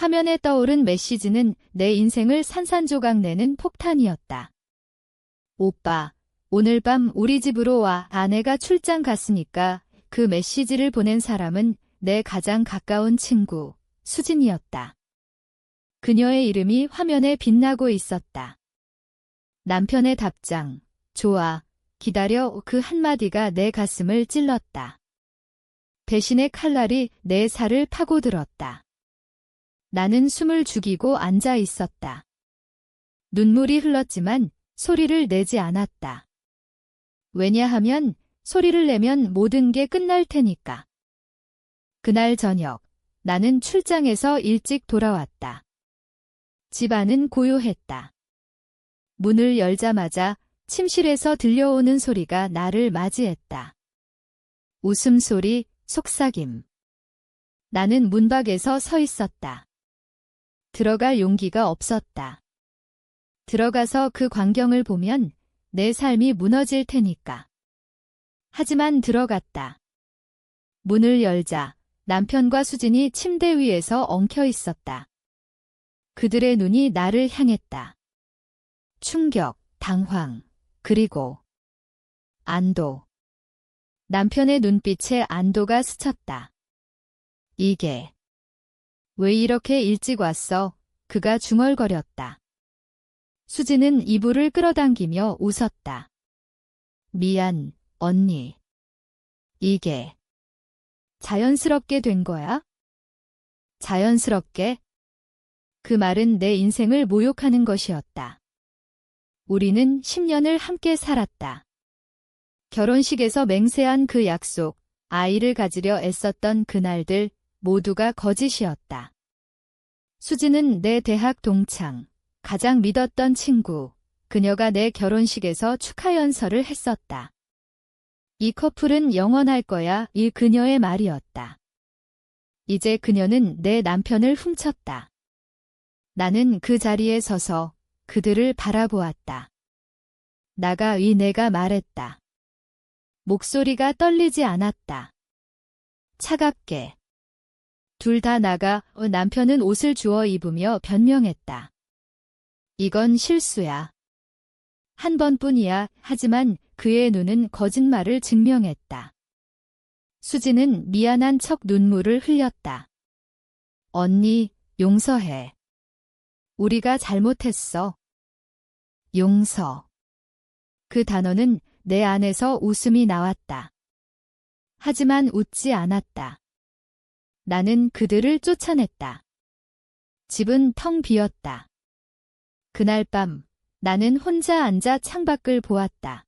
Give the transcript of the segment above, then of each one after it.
화면에 떠오른 메시지는 내 인생을 산산조각 내는 폭탄이었다. 오빠, 오늘 밤 우리 집으로 와. 아내가 출장 갔으니까 그 메시지를 보낸 사람은 내 가장 가까운 친구, 수진이었다. 그녀의 이름이 화면에 빛나고 있었다. 남편의 답장, 좋아, 기다려. 그 한마디가 내 가슴을 찔렀다. 배신의 칼날이 내 살을 파고들었다. 나는 숨을 죽이고 앉아 있었다. 눈물이 흘렀지만 소리를 내지 않았다. 왜냐하면 소리를 내면 모든 게 끝날 테니까. 그날 저녁, 나는 출장에서 일찍 돌아왔다. 집 안은 고요했다. 문을 열자마자 침실에서 들려오는 소리가 나를 맞이했다. 웃음소리, 속삭임. 나는 문밖에서 서 있었다. 들어갈 용기가 없었다. 들어가서 그 광경을 보면 내 삶이 무너질 테니까. 하지만 들어갔다. 문을 열자 남편과 수진이 침대 위에서 엉켜 있었다. 그들의 눈이 나를 향했다. 충격, 당황, 그리고 안도. 남편의 눈빛에 안도가 스쳤다. 이게 왜 이렇게 일찍 왔어? 그가 중얼거렸다. 수진은 이불을 끌어당기며 웃었다. 미안, 언니. 이게 자연스럽게 된 거야? 자연스럽게? 그 말은 내 인생을 모욕하는 것이었다. 우리는 10년을 함께 살았다. 결혼식에서 맹세한 그 약속, 아이를 가지려 애썼던 그날들 모두가 거짓이었다. 수진은 내 대학 동창, 가장 믿었던 친구, 그녀가 내 결혼식에서 축하 연설을 했었다. 이 커플은 영원할 거야, 이 그녀의 말이었다. 이제 그녀는 내 남편을 훔쳤다. 나는 그 자리에 서서 그들을 바라보았다. 내가 말했다. 목소리가 떨리지 않았다. 차갑게. 둘 다 나가. 남편은 옷을 주워 입으며 변명했다. 이건 실수야. 한 번뿐이야. 하지만 그의 눈은 거짓말을 증명했다. 수진은 미안한 척 눈물을 흘렸다. 언니, 용서해. 우리가 잘못했어. 용서. 그 단어는 내 안에서 웃음이 나왔다. 하지만 웃지 않았다. 나는 그들을 쫓아냈다. 집은 텅 비었다. 그날 밤 나는 혼자 앉아 창밖을 보았다.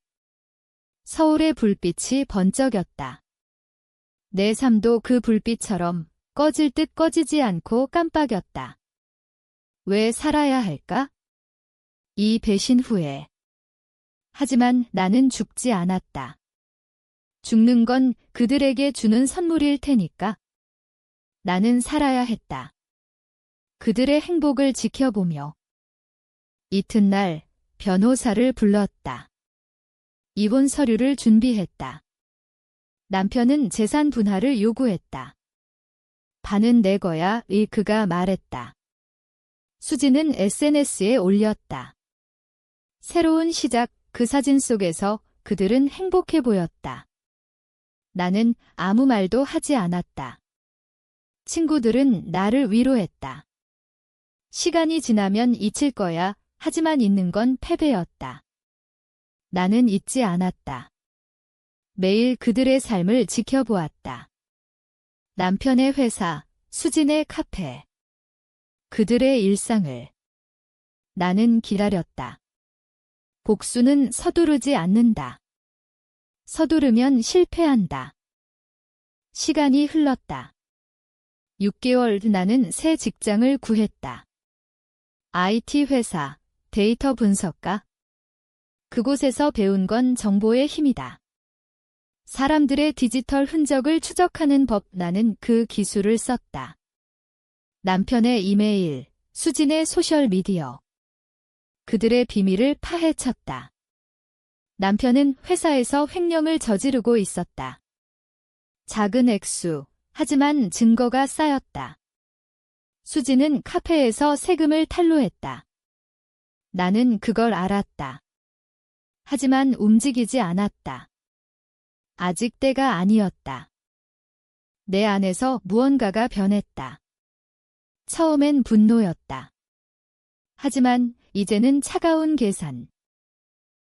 서울의 불빛이 번쩍였다. 내 삶도 그 불빛처럼 꺼질 듯 꺼지지 않고 깜빡였다. 왜 살아야 할까? 이 배신 후에. 하지만 나는 죽지 않았다. 죽는 건 그들에게 주는 선물일 테니까. 나는 살아야 했다. 그들의 행복을 지켜보며. 이튿날 변호사를 불렀다. 이혼 서류를 준비했다. 남편은 재산 분할을 요구했다. 반은 내 거야, 그가 말했다. 수진은 SNS에 올렸다. 새로운 시작, 그 사진 속에서 그들은 행복해 보였다. 나는 아무 말도 하지 않았다. 친구들은 나를 위로했다. 시간이 지나면 잊힐 거야. 하지만 잊는 건 패배였다. 나는 잊지 않았다. 매일 그들의 삶을 지켜보았다. 남편의 회사, 수진의 카페. 그들의 일상을. 나는 기다렸다. 복수는 서두르지 않는다. 서두르면 실패한다. 시간이 흘렀다. 6개월 나는 새 직장을 구했다. IT 회사, 데이터 분석가. 그곳에서 배운 건 정보의 힘이다. 사람들의 디지털 흔적을 추적하는 법. 나는 그 기술을 썼다. 남편의 이메일, 수진의 소셜미디어. 그들의 비밀을 파헤쳤다. 남편은 회사에서 횡령을 저지르고 있었다. 작은 액수, 하지만 증거가 쌓였다. 수지는 카페에서 세금을 탈루했다. 나는 그걸 알았다. 하지만 움직이지 않았다. 아직 때가 아니었다. 내 안에서 무언가가 변했다. 처음엔 분노였다. 하지만 이제는 차가운 계산.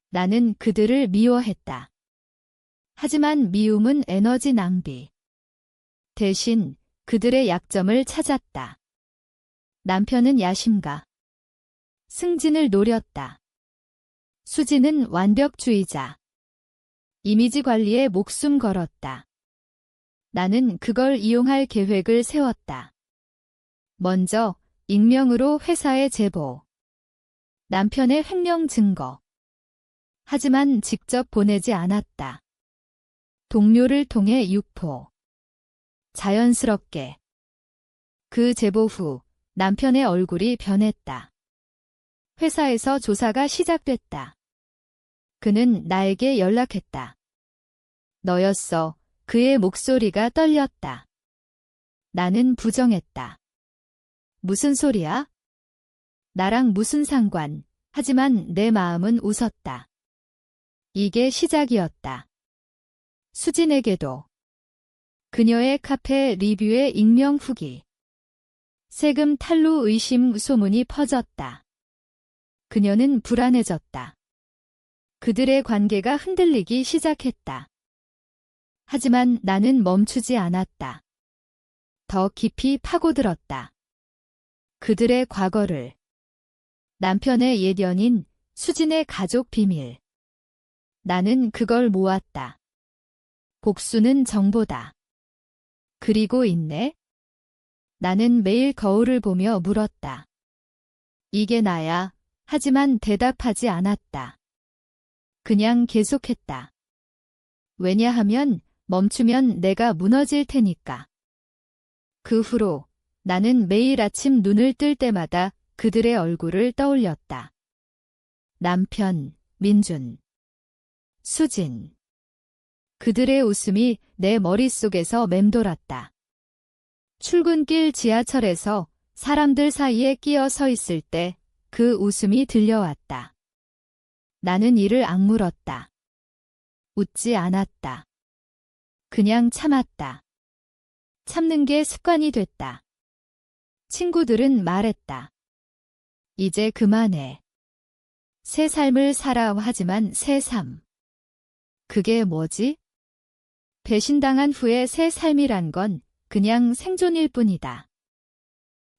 나는 그들을 미워했다. 하지만 미움은 에너지 낭비. 대신 그들의 약점을 찾았다. 남편은 야심가. 승진을 노렸다. 수지는 완벽주의자. 이미지 관리에 목숨 걸었다. 나는 그걸 이용할 계획을 세웠다. 먼저 익명으로 회사에 제보. 남편의 횡령 증거. 하지만 직접 보내지 않았다. 동료를 통해 유포. 자연스럽게. 그 제보 후 남편의 얼굴이 변했다. 회사에서 조사가 시작됐다. 그는 나에게 연락했다. 너였어. 그의 목소리가 떨렸다. 나는 부정했다. 무슨 소리야? 나랑 무슨 상관? 하지만 내 마음은 웃었다. 이게 시작이었다. 수진에게도. 그녀의 카페 리뷰의 익명 후기. 세금 탈루 의심 소문이 퍼졌다. 그녀는 불안해졌다. 그들의 관계가 흔들리기 시작했다. 하지만 나는 멈추지 않았다. 더 깊이 파고들었다. 그들의 과거를. 남편의 옛 연인, 수진의 가족 비밀. 나는 그걸 모았다. 복수는 정보다. 그리고 인내? 나는 매일 거울을 보며 물었다. 이게 나야. 하지만 대답하지 않았다. 그냥 계속했다. 왜냐하면 멈추면 내가 무너질 테니까. 그 후로 나는 매일 아침 눈을 뜰 때마다 그들의 얼굴을 떠올렸다. 남편, 민준, 수진. 그들의 웃음이 내 머릿속에서 맴돌았다. 출근길 지하철에서 사람들 사이에 끼어 서 있을 때 그 웃음이 들려왔다. 나는 이를 악물었다. 웃지 않았다. 그냥 참았다. 참는 게 습관이 됐다. 친구들은 말했다. 이제 그만해. 새 삶을 살아. 하지만 새 삶. 그게 뭐지? 배신당한 후의 새 삶이란 건 그냥 생존일 뿐이다.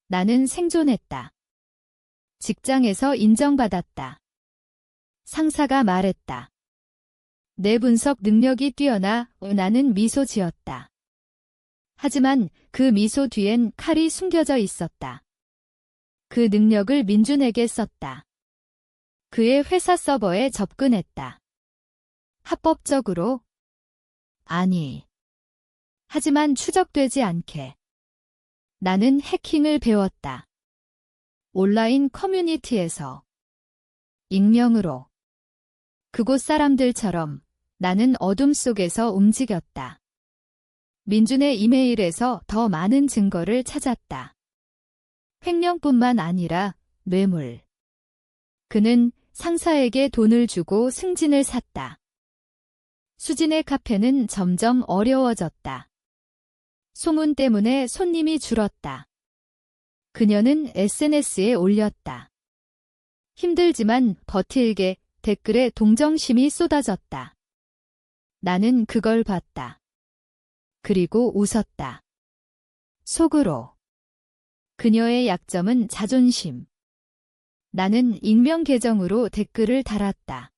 나는 생존했다. 직장에서 인정받았다. 상사가 말했다. 내 분석 능력이 뛰어나. 나는 미소 지었다. 하지만 그 미소 뒤엔 칼이 숨겨져 있었다. 그 능력을 민준에게 썼다. 그의 회사 서버에 접근했다. 합법적으로? 아니. 하지만 추적되지 않게. 나는 해킹을 배웠다. 온라인 커뮤니티에서. 익명으로. 그곳 사람들처럼 나는 어둠 속에서 움직였다. 민준의 이메일에서 더 많은 증거를 찾았다. 횡령뿐만 아니라 뇌물. 그는 상사에게 돈을 주고 승진을 샀다. 수진의 카페는 점점 어려워졌다. 소문 때문에 손님이 줄었다. 그녀는 SNS에 올렸다. 힘들지만 버틸게. 댓글에 동정심이 쏟아졌다. 나는 그걸 봤다. 그리고 웃었다. 속으로. 그녀의 약점은 자존심. 나는 익명 계정으로 댓글을 달았다.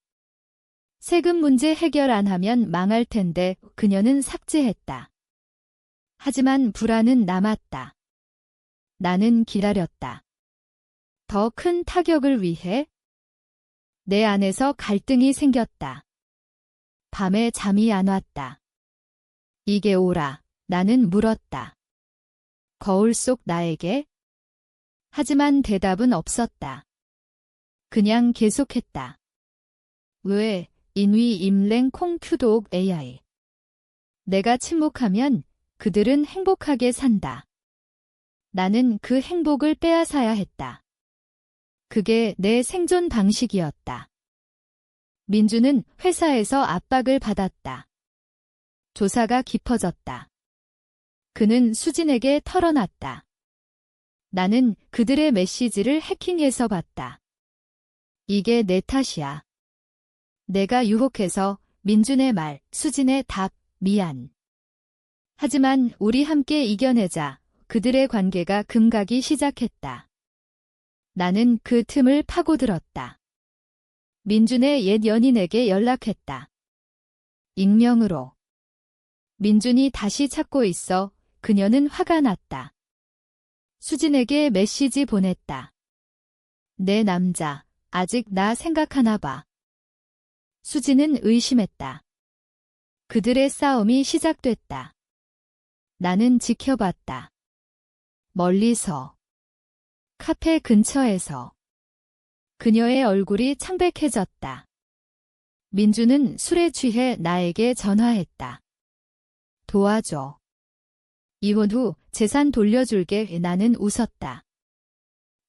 세금 문제 해결 안 하면 망할 텐데 그녀는 삭제했다. 하지만 불안은 남았다. 나는 기다렸다. 더 큰 타격을 위해? 내 안에서 갈등이 생겼다. 밤에 잠이 안 왔다. 이게 오라. 나는 물었다. 거울 속 나에게? 하지만 대답은 없었다. 그냥 계속했다. 왜? 인위 임랭 콩큐독 AI. 내가 침묵하면 그들은 행복하게 산다. 나는 그 행복을 빼앗아야 했다. 그게 내 생존 방식이었다. 민주는 회사에서 압박을 받았다. 조사가 깊어졌다. 그는 수진에게 털어놨다. 나는 그들의 메시지를 해킹해서 봤다. 이게 내 탓이야. 내가 유혹해서 민준의 말, 수진의 답, 미안. 하지만 우리 함께 이겨내자. 그들의 관계가 금가기 시작했다. 나는 그 틈을 파고들었다. 민준의 옛 연인에게 연락했다. 익명으로. 민준이 다시 찾고 있어. 그녀는 화가 났다. 수진에게 메시지 보냈다. 내 남자, 아직 나 생각하나 봐. 수진은 의심했다. 그들의 싸움이 시작됐다. 나는 지켜봤다. 멀리서. 카페 근처에서. 그녀의 얼굴이 창백해졌다. 민주는 술에 취해 나에게 전화했다. 도와줘. 이혼 후 재산 돌려줄게. 나는 웃었다.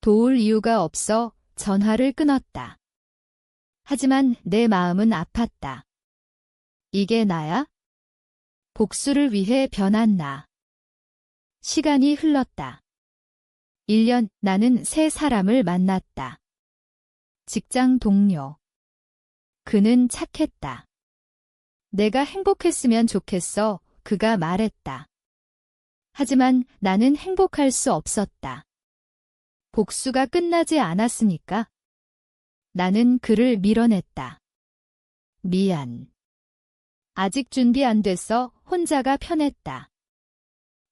도울 이유가 없어 전화를 끊었다. 하지만 내 마음은 아팠다. 이게 나야? 복수를 위해 변한 나. 시간이 흘렀다. 1년 나는 새 사람을 만났다. 직장 동료. 그는 착했다. 내가 행복했으면 좋겠어. 그가 말했다. 하지만 나는 행복할 수 없었다. 복수가 끝나지 않았으니까. 나는 그를 밀어냈다. 미안. 아직 준비 안 됐어. 혼자가 편했다.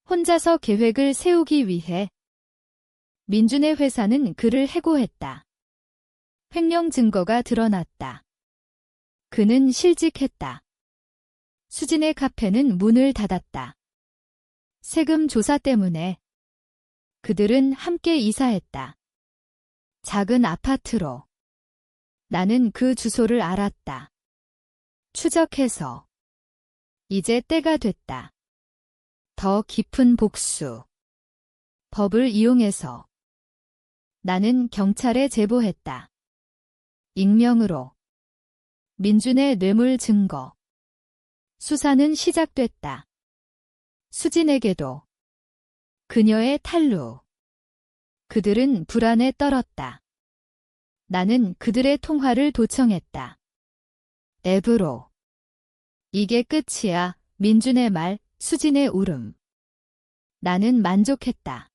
혼자서 계획을 세우기 위해. 민준의 회사는 그를 해고했다. 횡령 증거가 드러났다. 그는 실직했다. 수진의 카페는 문을 닫았다. 세금 조사 때문에. 그들은 함께 이사했다. 작은 아파트로. 나는 그 주소를 알았다. 추적해서. 이제 때가 됐다. 더 깊은 복수. 법을 이용해서. 나는 경찰에 제보했다. 익명으로. 민준의 뇌물 증거. 수사는 시작됐다. 수진에게도. 그녀의 탄루. 그들은 불안에 떨었다. 나는 그들의 통화를 도청했다. 앱으로. 이게 끝이야. 민준의 말, 수진의 울음. 나는 만족했다.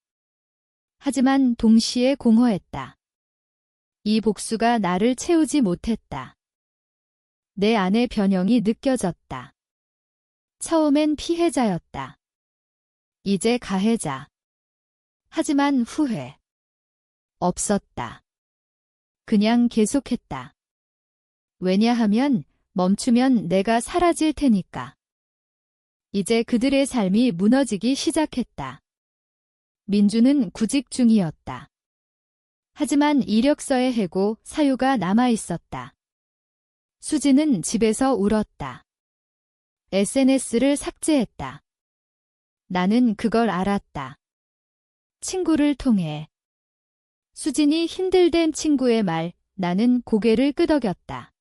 하지만 동시에 공허했다. 이 복수가 나를 채우지 못했다. 내 안의 변형이 느껴졌다. 처음엔 피해자였다. 이제 가해자. 하지만 후회. 없었다. 그냥 계속했다. 왜냐하면 멈추면 내가 사라질 테니까. 이제 그들의 삶이 무너지기 시작했다. 민주는 구직 중이었다. 하지만 이력서에 해고 사유가 남아있었다. 수지는 집에서 울었다. SNS를 삭제했다. 나는 그걸 알았다. 친구를 통해. 수진이 힘들댄 친구의 말, 나는 고개를 끄덕였다.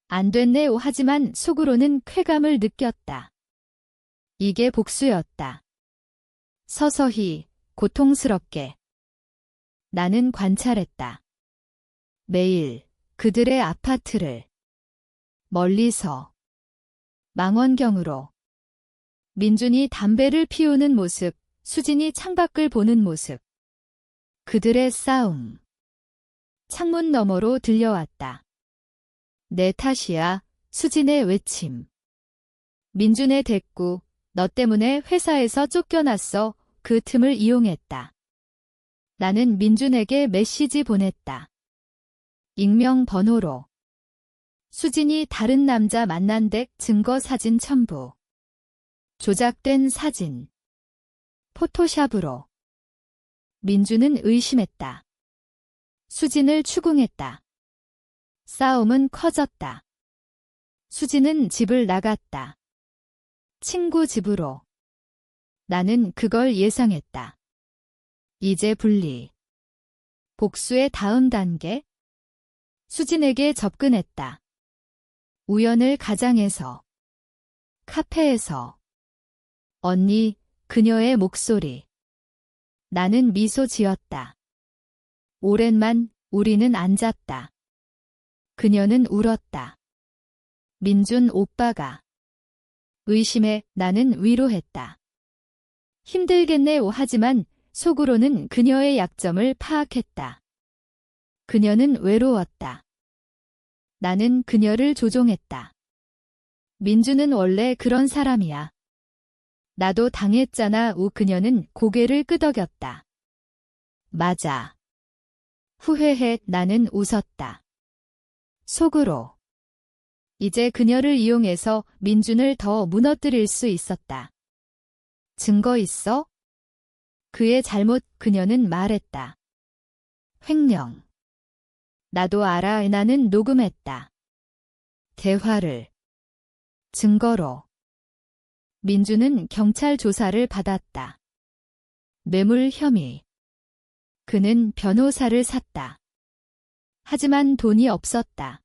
안 됐네. 하지만 속으로는 쾌감을 느꼈다. 이게 복수였다. 서서히, 고통스럽게. 나는 관찰했다. 매일 그들의 아파트를. 멀리서. 망원경으로. 민준이 담배를 피우는 모습, 수진이 창밖을 보는 모습. 그들의 싸움. 창문 너머로 들려왔다. 내 탓이야. 수진의 외침. 민준의 대꾸. 너 때문에 회사에서 쫓겨났어. 그 틈을 이용했다. 나는 민준에게 메시지 보냈다. 익명 번호로. 수진이 다른 남자 만난 덱 증거 사진 첨부. 조작된 사진. 포토샵으로. 민준은 의심했다. 수진을 추궁했다. 싸움은 커졌다. 수진은 집을 나갔다. 친구 집으로. 나는 그걸 예상했다. 이제 분리. 복수의 다음 단계. 수진에게 접근했다. 우연을 가장해서. 카페에서. 언니, 그녀의 목소리. 나는 미소 지었다. 오랜만 우리는 앉았다. 그녀는 울었다. 민준 오빠가. 의심해 나는 위로했다. 힘들겠네 하지만 속으로는 그녀의 약점을 파악했다. 그녀는 외로웠다. 나는 그녀를 조종했다. 민주는 원래 그런 사람이야. 나도 당했잖아. 그녀는 고개를 끄덕였다. 맞아. 후회해. 나는 웃었다. 속으로. 이제 그녀를 이용해서 민준을 더 무너뜨릴 수 있었다. 증거 있어? 그의 잘못. 그녀는 말했다. 횡령. 나도 알아. 나는 녹음했다. 대화를. 증거로. 민주는 경찰 조사를 받았다. 뇌물 혐의. 그는 변호사를 샀다. 하지만 돈이 없었다.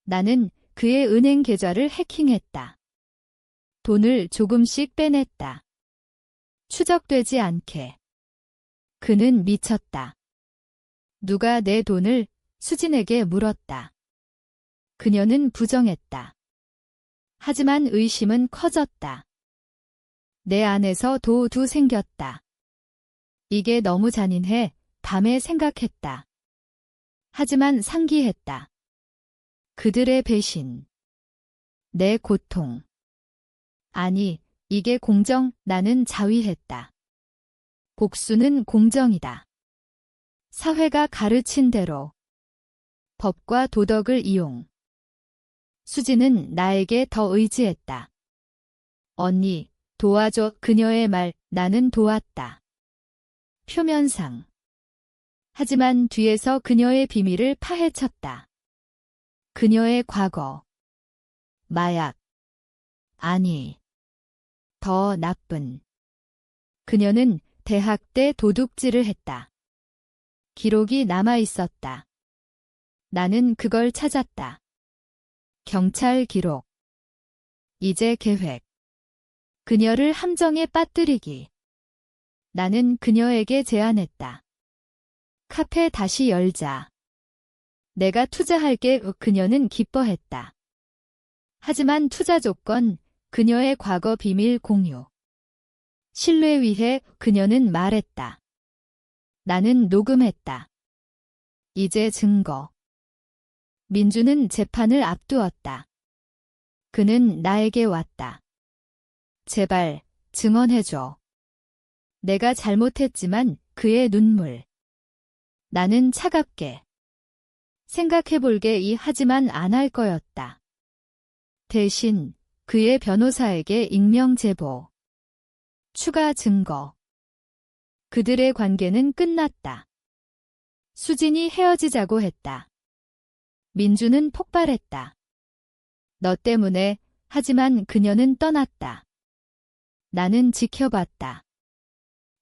나는 그의 은행 계좌를 해킹했다. 돈을 조금씩 빼냈다. 추적되지 않게. 그는 미쳤다. 누가 내 돈을? 수진에게 물었다. 그녀는 부정했다. 하지만 의심은 커졌다. 내 안에서 도두 생겼다. 이게 너무 잔인해. 밤에 생각했다. 하지만 상기했다. 그들의 배신. 내 고통. 아니, 이게 공정. 나는 자위했다. 복수는 공정이다. 사회가 가르친 대로. 법과 도덕을 이용. 수지는 나에게 더 의지했다. 언니, 도와줘. 그녀의 말. 나는 도왔다. 표면상. 하지만 뒤에서 그녀의 비밀을 파헤쳤다. 그녀의 과거. 마약. 아니. 더 나쁜. 그녀는 대학 때 도둑질을 했다. 기록이 남아 있었다. 나는 그걸 찾았다. 경찰 기록. 이제 계획. 그녀를 함정에 빠뜨리기. 나는 그녀에게 제안했다. 카페 다시 열자. 내가 투자할게. 그녀는 기뻐했다. 하지만 투자 조건, 그녀의 과거 비밀 공유. 신뢰 위해. 그녀는 말했다. 나는 녹음했다. 이제 증거. 민주는 재판을 앞두었다. 그는 나에게 왔다. 제발, 증언해줘. 내가 잘못했지만 그의 눈물. 나는 차갑게. 생각해볼게. 하지만 안 할 거였다. 대신 그의 변호사에게 익명 제보. 추가 증거. 그들의 관계는 끝났다. 수진이 헤어지자고 했다. 민주는 폭발했다. 너 때문에. 하지만 그녀는 떠났다. 나는 지켜봤다.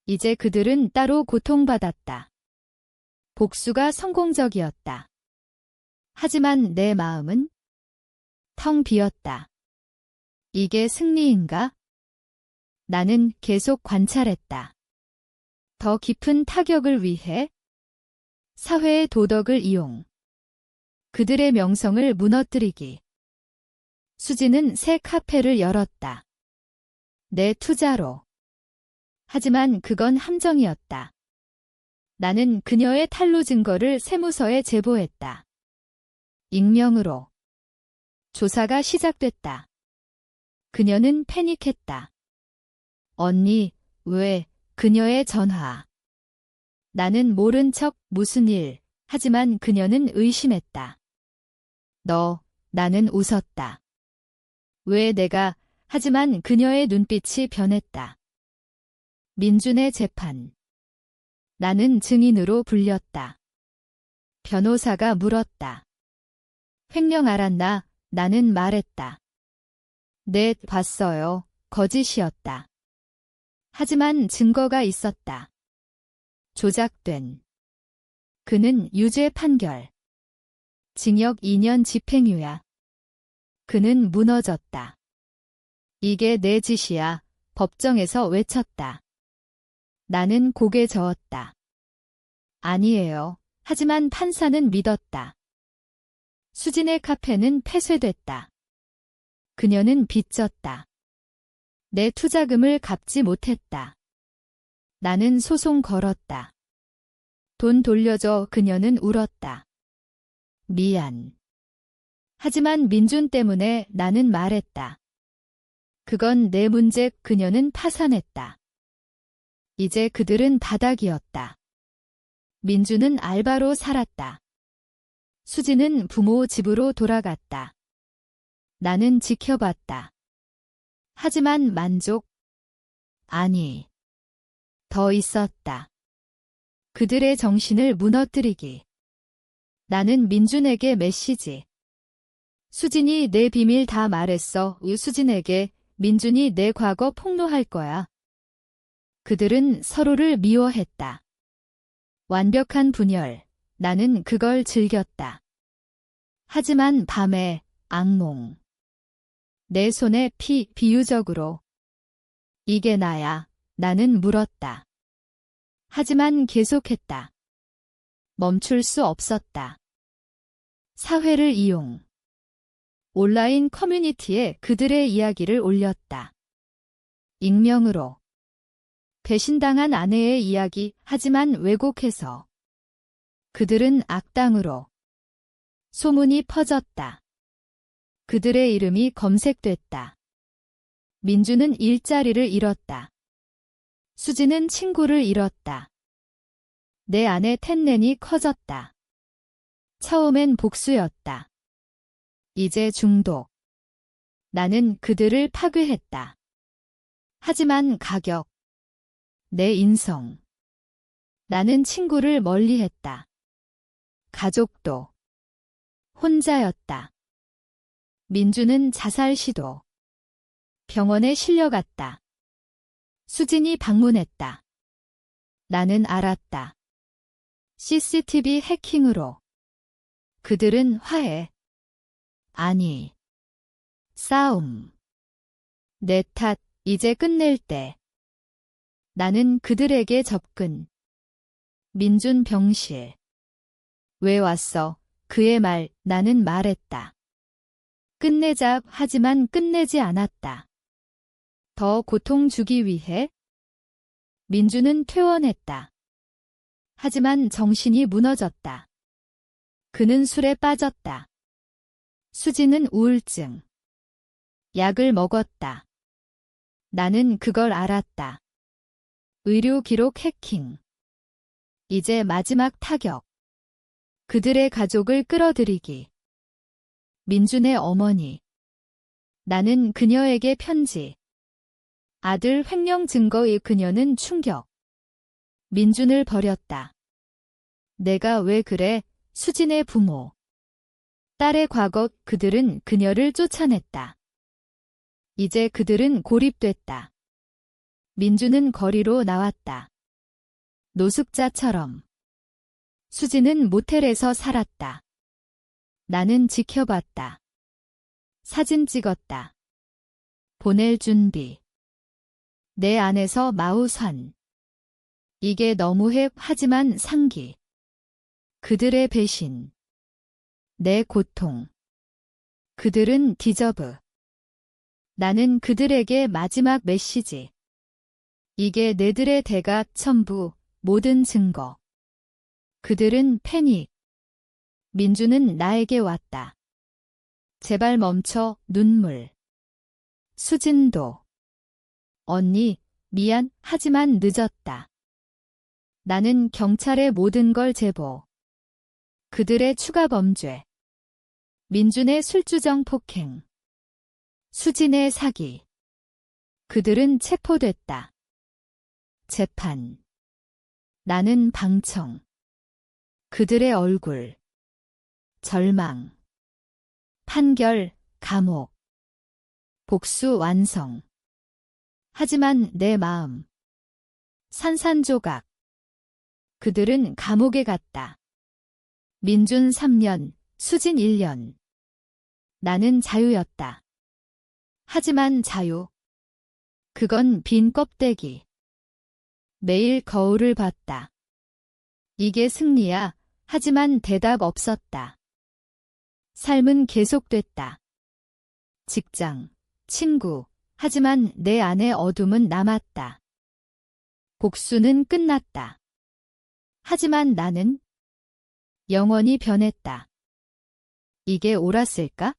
이제 그들은 따로 고통받았다. 복수가 성공적이었다. 하지만 내 마음은 텅 비었다. 이게 승리인가? 나는 계속 관찰했다. 더 깊은 타격을 위해. 사회의 도덕을 이용. 그들의 명성을 무너뜨리기. 수지는 새 카페를 열었다. 내 투자로. 하지만 그건 함정이었다. 나는 그녀의 탈루 증거를 세무서에 제보했다. 익명으로. 조사가 시작됐다. 그녀는 패닉했다. 언니, 왜? 그녀의 전화. 나는 모른 척 무슨 일. 하지만 그녀는 의심했다. 너. 나는 웃었다. 왜 내가. 하지만 그녀의 눈빛이 변했다. 민준의 재판. 나는 증인으로 불렸다. 변호사가 물었다. 횡령 알았나? 나는 말했다. 네, 봤어요. 거짓이었다. 하지만 증거가 있었다. 조작된. 그는 유죄 판결. 징역 2년 집행유예. 그는 무너졌다. 이게 내 짓이야. 법정에서 외쳤다. 나는 고개 저었다. 아니에요. 하지만 판사는 믿었다. 수진의 카페는 폐쇄됐다. 그녀는 빚졌다. 내 투자금을 갚지 못했다. 나는 소송 걸었다. 돈 돌려줘. 그녀는 울었다. 미안. 하지만 민준 때문에 나는 말했다. 그건 내 문제. 그녀는 파산했다. 이제 그들은 바닥이었다. 민준은 알바로 살았다. 수지는 부모 집으로 돌아갔다. 나는 지켜봤다. 하지만 만족? 아니. 더 있었다. 그들의 정신을 무너뜨리기. 나는 민준에게 메시지. 수진이 내 비밀 다 말했어. 수진에게. 민준이 내 과거 폭로할 거야. 그들은 서로를 미워했다. 완벽한 분열. 나는 그걸 즐겼다. 하지만 밤에 악몽. 내 손에 피. 비유적으로. 이게 나야. 나는 물었다. 하지만 계속했다. 멈출 수 없었다. 사회를 이용. 온라인 커뮤니티에 그들의 이야기를 올렸다. 익명으로. 배신당한 아내의 이야기. 하지만 왜곡해서. 그들은 악당으로. 소문이 퍼졌다. 그들의 이름이 검색됐다. 민주는 일자리를 잃었다. 수지는 친구를 잃었다. 내 안에 텐렌이 커졌다. 처음엔 복수였다. 이제 중독. 나는 그들을 파괴했다. 하지만 가격. 내 인성. 나는 친구를 멀리했다. 가족도. 혼자였다. 민주는 자살 시도. 병원에 실려갔다. 수진이 방문했다. 나는 알았다. CCTV 해킹으로. 그들은 화해. 아니. 싸움. 내 탓. 이제 끝낼 때. 나는 그들에게 접근. 민준 병실. 왜 왔어? 그의 말. 나는 말했다. 끝내자. 하지만 끝내지 않았다. 더 고통 주기 위해? 민주는 퇴원했다. 하지만 정신이 무너졌다. 그는 술에 빠졌다. 수지는 우울증. 약을 먹었다. 나는 그걸 알았다. 의료 기록 해킹. 이제 마지막 타격. 그들의 가족을 끌어들이기. 민준의 어머니. 나는 그녀에게 편지. 아들 횡령 증거의. 그녀는 충격. 민준을 버렸다. 내가 왜 그래? 수진의 부모. 딸의 과거. 그들은 그녀를 쫓아냈다. 이제 그들은 고립됐다. 민준은 거리로 나왔다. 노숙자처럼. 수지는 모텔에서 살았다. 나는 지켜봤다. 사진 찍었다. 보낼 준비. 내 안에서 마우선. 이게 너무해. 하지만 상기. 그들의 배신. 내 고통. 그들은 디저브. 나는 그들에게 마지막 메시지. 이게 내들의 대가. 첨부. 모든 증거. 그들은 패닉. 민주는 나에게 왔다. 제발 멈춰. 눈물. 수진도. 언니, 미안. 하지만 늦었다. 나는 경찰에 모든 걸 제보. 그들의 추가 범죄. 민준의 술주정 폭행. 수진의 사기. 그들은 체포됐다. 재판. 나는 방청. 그들의 얼굴. 절망. 판결, 감옥. 복수 완성. 하지만 내 마음. 산산조각. 그들은 감옥에 갔다. 민준 3년, 수진 1년. 나는 자유였다. 하지만 자유. 그건 빈 껍데기. 매일 거울을 봤다. 이게 승리야. 하지만 대답 없었다. 삶은 계속됐다. 직장, 친구, 하지만 내 안에 어둠은 남았다. 복수는 끝났다. 하지만 나는 영원히 변했다. 이게 옳았을까?